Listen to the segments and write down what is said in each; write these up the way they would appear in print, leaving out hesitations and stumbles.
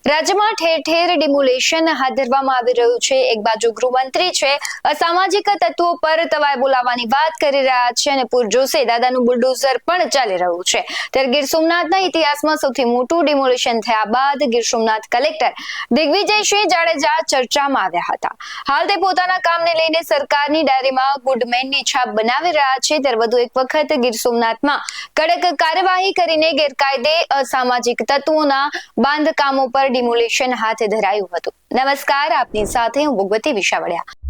રાજ્યમાં ઠેર ઠેર ડિમોલેશન હાથ ધરવામાં આવી રહ્યું છે। એક બાજુ ગૃહમંત્રી છે અસામાજિક તત્વો પર તવાય બોલાવવાની વાત કરી રહ્યા છે અને પૂરજોશે દાદાનું બુલડોઝર પણ ચાલી રહ્યું છે। ત્યારે ગીર સોમનાથના ઇતિહાસમાં સૌથી મોટું ડિમોલેશન થયા બાદ ગીર સોમનાથ કલેક્ટર દિગ્વિજયસિંહ જાડેજા ચર્ચામાં આવ્યા હતા। હાલ તે પોતાના કામને લઈને સરકારની ડાયરીમાં ગુડમેનની છાપ બનાવી રહ્યા છે। ત્યારે વધુ એક વખત ગીર સોમનાથમાં કડક કાર્યવાહી કરીને ગેરકાયદે અસામાજિક તત્વોના બાંધકામો પર ડિમોલેશન હાથ ધરાયું હતું। નમસ્કાર, આપની સાથે હું ભગવતી વિશાવડિયા।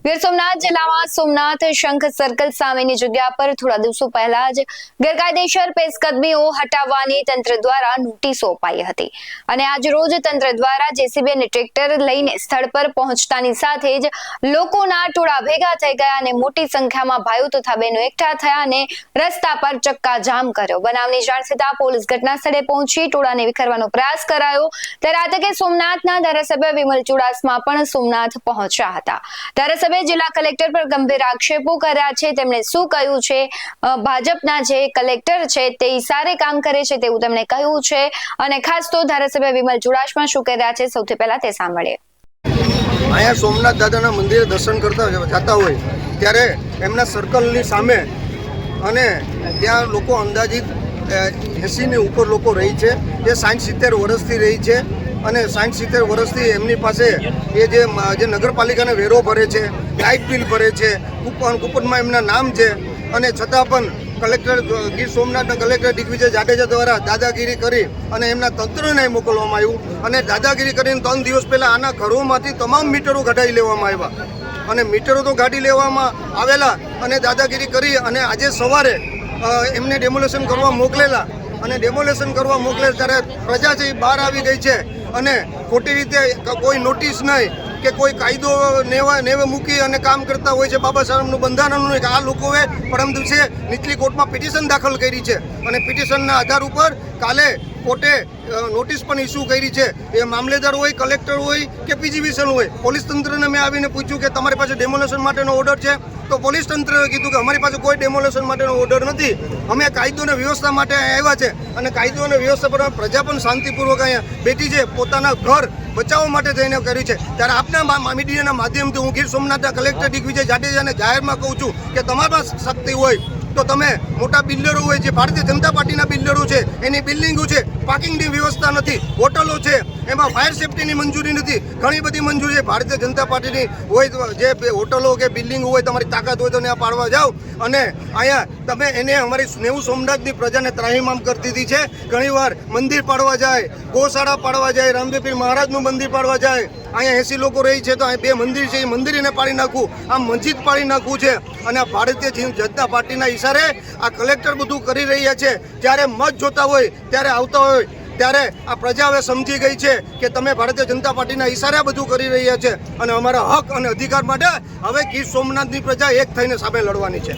ગીર સોમનાથ જિલ્લામાં સોમનાથ શંખ સર્કલ સામેની જગ્યા પર થોડા દિવસો પહેલા જ ગેરકાયદેસર પેશકદમીઓ હટાવવાની તંત્ર દ્વારા નોટિસો અપાઈ હતી અને આજ રોજ તંત્ર દ્વારા જેસીબી અને ટ્રેક્ટર લઈને સ્થળ પર પહોંચતાની સાથે જ લોકોના ટોળા ભેગા થઈ ગયા અને મોટી સંખ્યામાં ભાઈઓ તથા બહેનો એકઠા થયા અને રસ્તા પર ચક્કાજામ કર્યો। બનાવની જાણ થતાં પોલીસ ઘટના સ્થળે પહોંચી ટોળાને વિખેરવાનો પ્રયાસ કરાયો। ત્યારે આ તકે સોમનાથના ધારાસભ્ય વિમલ ચુડાસમા પણ સોમનાથ પહોંચ્યા હતા। ધારાસભ્ય જિલ્લા કલેક્ટર પર ગંભીર આક્ષેપો કર્યા છે। તેમણે શું કહ્યું છે, ભાજપના જે કલેક્ટર છે તે ઈશારે કામ કરે છે તેવું તેમણે કહ્યું છે અને ખાસ તો ધારાસભ્ય વિમલ ચુડાસમા શું કહી રહ્યા છે સૌથી પહેલા તે સાંભળીએ। અહીંયા સોમનાથ દાદાના મંદિરે દર્શન કરતા જતા હોય ત્યારે એમના સર્કલની સામે અને ત્યાં લોકો અંદાજિત 80ની ઉપર લોકો રહી છે, જે 60-70 વર્ષથી રહી છે અને 60-70 વર્ષથી એમની પાસે એ જે નગરપાલિકાને વેરો ભરે છે, લાઇટ બિલ ભરે છે, કૂપનમાં એમના નામ છે અને છતાં પણ કલેક્ટર ગીર સોમનાથના કલેક્ટર દિગ્વિજય જાડેજા દ્વારા દાદાગીરી કરી અને એમના તંત્રને મોકલવામાં આવ્યું અને દાદાગીરી કરીને 3 દિવસ પહેલાં આના ઘરોમાંથી તમામ મીટરો કઢાવી લેવામાં આવ્યા અને મીટરો તો કાઢી લેવામાં આવેલા અને દાદાગીરી કરી અને આજે સવારે એમને ડેમોલેશન કરવા મોકલેલા અને ડેમોલેશન કરવા મોકલે ત્યારે પ્રજા છે બહાર આવી ગઈ છે અને ખોટી રીતે કોઈ નોટિસ નહીં કે કોઈ કાયદો નેવે મૂકી અને કામ કરતા હોય છે। બાબા સાહેબનું બંધારણનું આ લોકોએ પરમ દિવસે નીચલી કોર્ટમાં પિટિશન દાખલ કરી છે અને પિટિશનના આધાર ઉપર કાલે કોર્ટે નોટિસ પણ ઇસ્યુ કરી છે। એ મામલેદાર હોય, કલેક્ટર હોય કે પીજીવીસન હોય, પોલીસ તંત્રને મેં આવીને પૂછ્યું કે તમારી પાસે ડેમોલેશન માટેનો ઓર્ડર છે તો પોલીસ તંત્રએ કીધું કે અમારી પાસે કોઈ ડેમોલેશન માટેનો ઓર્ડર નથી, અમે કાયદો અને વ્યવસ્થા માટે આવ્યા છે અને કાયદો અને વ્યવસ્થા પર પ્રજા પણ શાંતિપૂર્વક અહીંયા બેઠી છે, પોતાના ઘર બચાવવા માટે થઈને કર્યું છે। ત્યારે આપના મીડિયાના માધ્યમથી હું ગીર સોમનાથના કલેક્ટર દિગ્વિજય જાડેજાને જાહેરમાં કહું છું કે તમારામાં શક્તિ હોય તો તમે મોટા બિલ્ડરો હોય, જે ભારતીય જનતા પાર્ટીના બિલ્ડરો છે એની બિલ્ડિંગો છે, પાર્કિંગની વ્યવસ્થા નથી, હોટલો છે એમાં ફાયર સેફ્ટીની મંજૂરી નથી, ઘણી બધી મંજૂરી છે ભારતીય જનતા પાર્ટીની હોય, જે હોટલો કે બિલ્ડિંગ હોય તમારી તાકાત હોય તો ત્યાં પાડવા જાઓ અને અહીંયા તમે એને અમારી નેવું સોમનાથની પ્રજાને ત્રાહિમામ કરી દીધી છે। ઘણીવાર મંદિર પાડવા જાય, ગૌશાળા પાડવા જાય, રામદેવપીર મહારાજનું મંદિર પાડવા જાય, અહીંયા 80 લોકો રહી છે તો અહીં 2 મંદિર છે એ મંદિરને પાડી નાખવું, આમ મસ્જિદ પાડી નાખવું છે અને આ ભારતીય જનતા પાર્ટીના ઈશારે આ કલેક્ટર બધું કરી રહ્યા છે। જ્યારે મત જોતા હોય ત્યારે આવતા હોય ત્યારે આ પ્રજા હવે સમજી ગઈ છે કે તમે ભારતીય જનતા પાર્ટીના ઈશારે બધું કરી રહ્યા છે અને અમારા હક અને અધિકાર માટે હવે ગીર સોમનાથની પ્રજા એક થઈને સામે લડવાની છે।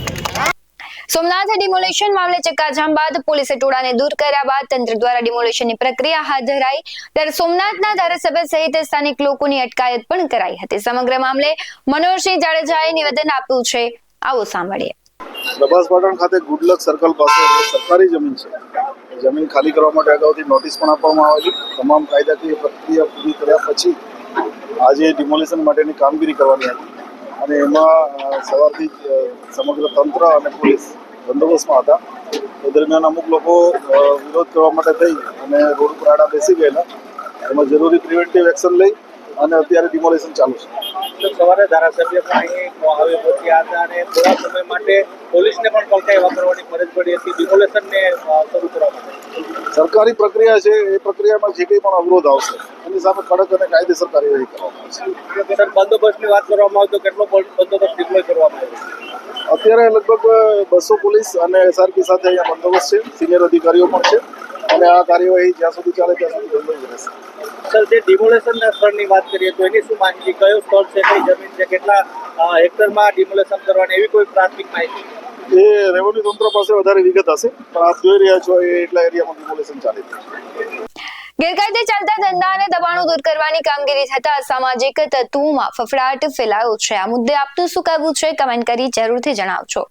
સોમનાથ ડિમોલેશન મામલે ચક્કાજામ બાદ પોલીસે ટોળાને દૂર કર્યા બાદ તંત્ર દ્વારા ડિમોલેશનની પ્રક્રિયા હાથ ધરાઈ। ત્યારે સોમનાથના ધારાસભ્ય સહિત સ્થાનિક લોકોની અટકાયત પણ કરાઈ હતી। સમગ્ર મામલે મનોહરસિંહ જાડેજાએ નિવેદન આપ્યું છે, આવો સાંભળીએ। પ્રભાસ પાટણ ખાતે ગુડલક સર્કલ પાસે સરકારી જમીન છે, જમીન ખાલી કરવા માટે અગાઉથી નોટિસ પણ આપવામાં આવેલી। તમામ કાયદાકીય પ્રક્રિયા પૂરી કર્યા પછી આજે ડિમોલેશન માટેની કામગીરી કરવાની હતી અને એમાં સવારથી સમગ્ર તંત્ર અને પોલીસ બંદોબસ્તમાં હતા। એ દરમિયાન અમુક લોકો વિરોધ કરવા માટે થઈ અને રોડ ઉપર આડા બેસી ગયેલા, એમાં જરૂરી પ્રિવેન્ટિવ એક્શન લઈ અને અત્યારે ડિમોલેશન ચાલુ છે। સવારે ધારાસભ્ય પણ અહીં આવી પહોંચ્યા હતા અને થોડા સમય માટે પોલીસને પણ પલટાઈ કરવાની ફરજ પડી હતી ડિમોલેશનને શરૂ કરવા માટે। સરકારી પ્રક્રિયા છે, એ પ્રક્રિયામાં જે કંઈ પણ અવરોધ આવશે એની સામે કડક અને કાયદેસર કાર્યવાહી કરવામાં આવશે। સર, બંદોબસ્તની વાત કરવામાં આવે તો કેટલો બંદોબસ્ત ડિપ્લોય કરવામાં આવ્યો? અત્યારે લગભગ 200 પોલીસ અને એસઆરપી સાથે અહીંયા બંદોબસ્ત છે, સિનિયર અધિકારીઓ પણ છે અને આ કાર્યવાહી જ્યાં સુધી ચાલે ત્યાં સુધી બંધ રહેશે। સર, જે ડિમોલેશનના સ્થળની વાત કરીએ તો એની શું માહિતી, કયો સ્થળ છે, કઈ જમીન છે, કેટલા હેક્ટરમાં ડિમોલેશન કરવાની, એવી કોઈ પ્રાથમિક માહિતી? એ રેવન્યુ તંત્ર પાસે વધારે વિગત હશે, પણ આપ જોઈ રહ્યા છો એટલા એરિયામાં ડિમોલેશન ચાલી રહ્યું છે। ગેરકાયદે ચાલતા ધંધા અને દબાણો દૂર કરવાની કામગીરી થતા અસામાજિક તત્વોમાં ફફડાટ ફેલાયો છે. આ મુદ્દે આપનું શું કહેવું છે? કમેન્ટ કરી જરૂરથી જણાવજો.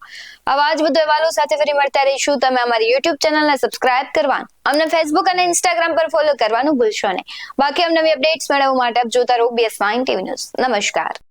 આવા જ વધુ અહેવાલો સાથે ફરી મળતા રહીશું. તમે અમારી YouTube ચેનલને સબસ્ક્રાઇબ કરવાનું, અમને Facebook અને Instagram પર ફોલો કરવાનું ભૂલશો નહીં. બાકી નવી અપડેટ્સ મેળવવા માટે આપ જોતા રહો BS9 TV ન્યૂઝ. નમસ્કાર.